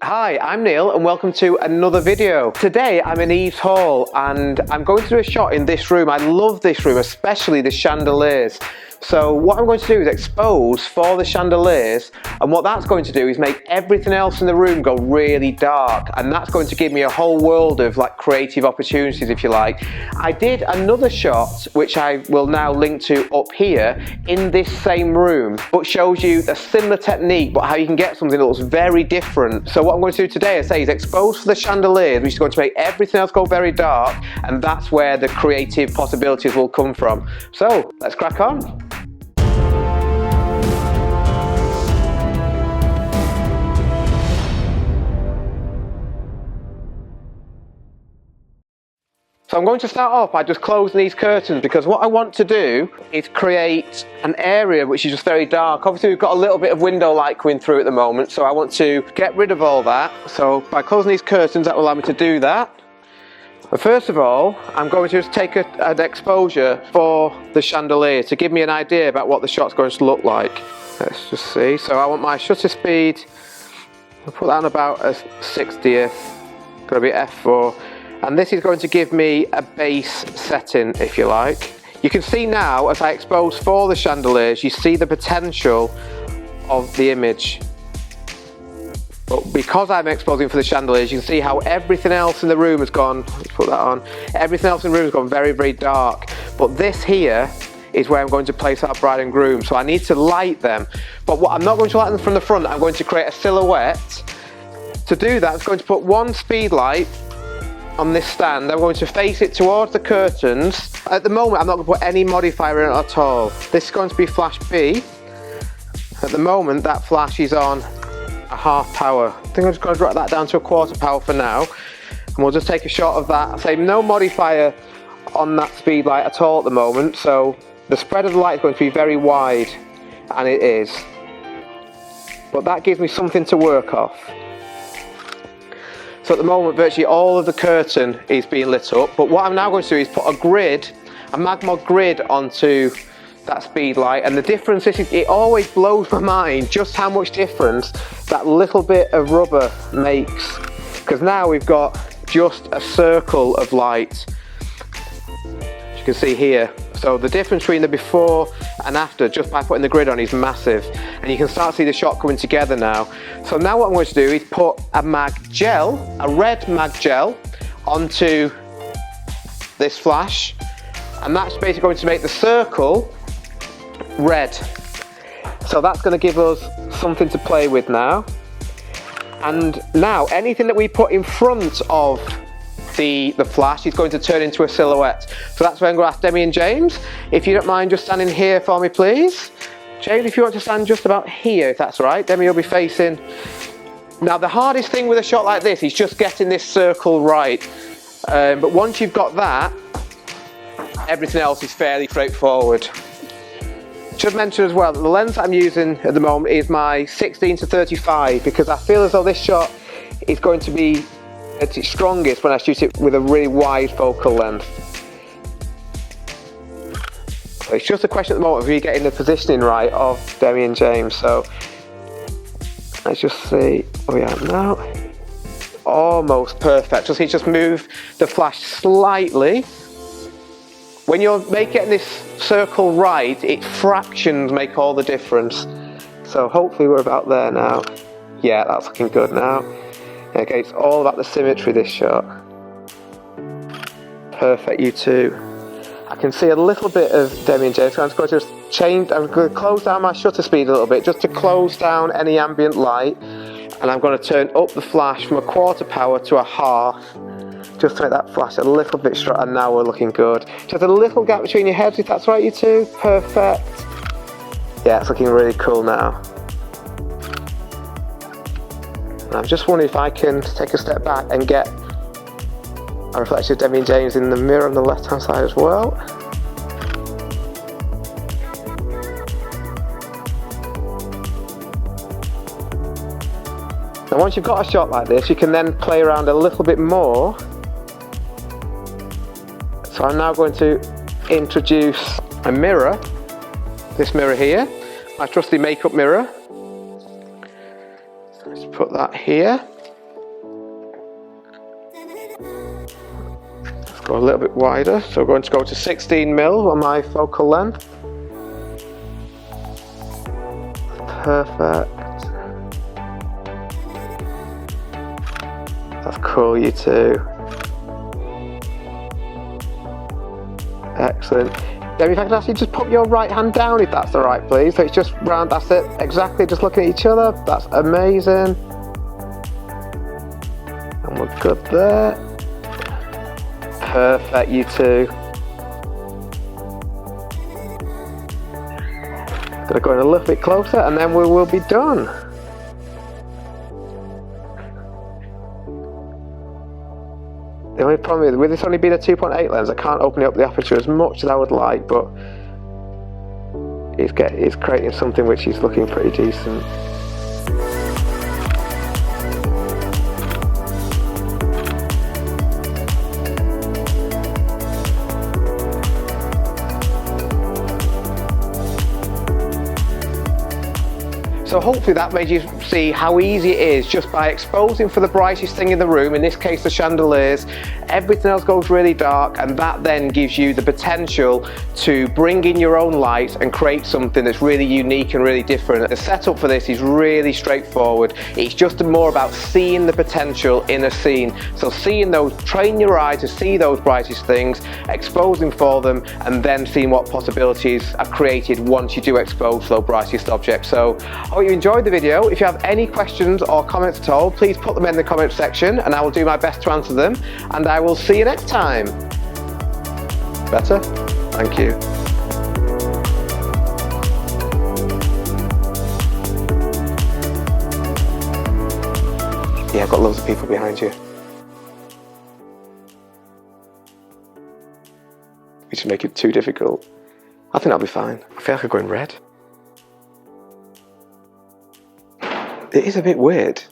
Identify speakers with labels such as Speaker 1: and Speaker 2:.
Speaker 1: Hi, I'm Neil and welcome to another video. Today I'm in Eve's Hall and I'm going to do a shot in this room. I love this room, especially the chandeliers. So what I'm going to do is expose for the chandeliers, and what that's going to do is make everything else in the room go really dark, and that's going to give me a whole world of like creative opportunities, if you like. I did another shot which I will now link to up here in this same room, but shows you a similar technique but how you can get something that looks very different. So what I'm going to do today, I say, is expose for the chandeliers, which is going to make everything else go very dark, and that's where the creative possibilities will come from. So let's crack on. So I'm going to start off by just closing these curtains, because what I want to do is create an area which is just very dark. Obviously we've got a little bit of window light coming through at the moment, so I want to get rid of all that. So by closing these curtains, that will allow me to do that. But first of all, I'm going to just take an exposure for the chandelier to give me an idea about what the shot's going to look like. Let's just see. So I want my shutter speed, I'll put that on about a 60th, going to be f4. And this is going to give me a base setting, if you like. You can see now, as I expose for the chandeliers, you see the potential of the image. But because I'm exposing for the chandeliers, you can see how everything else in the room has gone, let's put that on, everything else in the room has gone very, very dark. But this here is where I'm going to place our bride and groom. So I need to light them. But what I'm not going to light them from the front, I'm going to create a silhouette. To do that, I'm going to put one speed light on this stand. I'm going to face it towards the curtains. At the moment I'm not going to put any modifier in it at all. This is going to be flash B. At the moment that flash is on a half power. I think I'm just going to drop that down to a quarter power for now, and we'll just take a shot of that. I say no modifier on that speed light at all at the moment, so the spread of the light is going to be very wide, and it is. But that gives me something to work off. So at the moment, virtually all of the curtain is being lit up, but what I'm now going to do is put a grid, a MagMod Grid, onto that speed light, and the difference is, it always blows my mind just how much difference that little bit of rubber makes, because now we've got just a circle of light, as you can see here. So the difference between the before and after, just by putting the grid on, is massive, and you can start to see the shot coming together now. So now what I'm going to do is put a MagGel, a red MagGel, onto this flash, and that's basically going to make the circle red. So that's going to give us something to play with now. And now anything that we put in front of the flash is going to turn into a silhouette. So that's where I'm going to ask Demi and James, if you don't mind just standing here for me, please. James, if you want to stand just about here, if that's right. Demi, you'll be facing. Now the hardest thing with a shot like this is just getting this circle right. But once you've got that, everything else is fairly straightforward. Should mention as well that the lens I'm using at the moment is my 16-35, because I feel as though this shot is going to be at its strongest when I shoot it with a really wide focal length. So it's just a question at the moment of you getting the positioning right of Demi and James. So let's just see where we are now. Almost perfect. Just move the flash slightly. When you're getting this circle right, its fractions make all the difference. So hopefully we're about there now. Yeah, that's looking good now. Okay, it's all about the symmetry, this shot. Perfect, you two. I can see a little bit of Demi and James, so I'm just going to change, I'm going to close down my shutter speed a little bit, just to close down any ambient light, and I'm going to turn up the flash from a quarter power to a half, just to make that flash a little bit stronger, and now we're looking good. Just a little gap between your heads, if that's right, you two. Perfect. Yeah, it's looking really cool now. I'm just wondering if I can take a step back and get a reflection of Demi and James in the mirror on the left hand side as well. Now once you've got a shot like this, you can then play around a little bit more. So I'm now going to introduce a mirror, this mirror here, my trusty makeup mirror. Let's put that here. Go a little bit wider, so we're going to go to 16mm on my focal length. Perfect. That's cool, you two. Excellent. Then if I could ask you just put your right hand down if that's alright, please. So it's just round, that's it, exactly, just looking at each other. That's amazing. And we're good there. Perfect, you two. Gonna go in a little bit closer and then we will be done. The only problem is, with this only being a 2.8 lens, I can't open up the aperture as much as I would like, but it's creating something which is looking pretty decent. So hopefully that made you see how easy it is just by exposing for the brightest thing in the room, in this case the chandeliers. Everything else goes really dark, and that then gives you the potential to bring in your own light and create something that's really unique and really different. The setup for this is really straightforward. It's just more about seeing the potential in a scene. So train your eye to see those brightest things, exposing for them, and then seeing what possibilities are created once you do expose those brightest objects. So I hope you enjoyed the video. If you have any questions or comments at all, please put them in the comment section and I will do my best to answer them. And I will see you next time. Better? Thank you. Yeah, I've got loads of people behind you. We should make it too difficult. I think I'll be fine. I feel like I'm going red. It is a bit weird.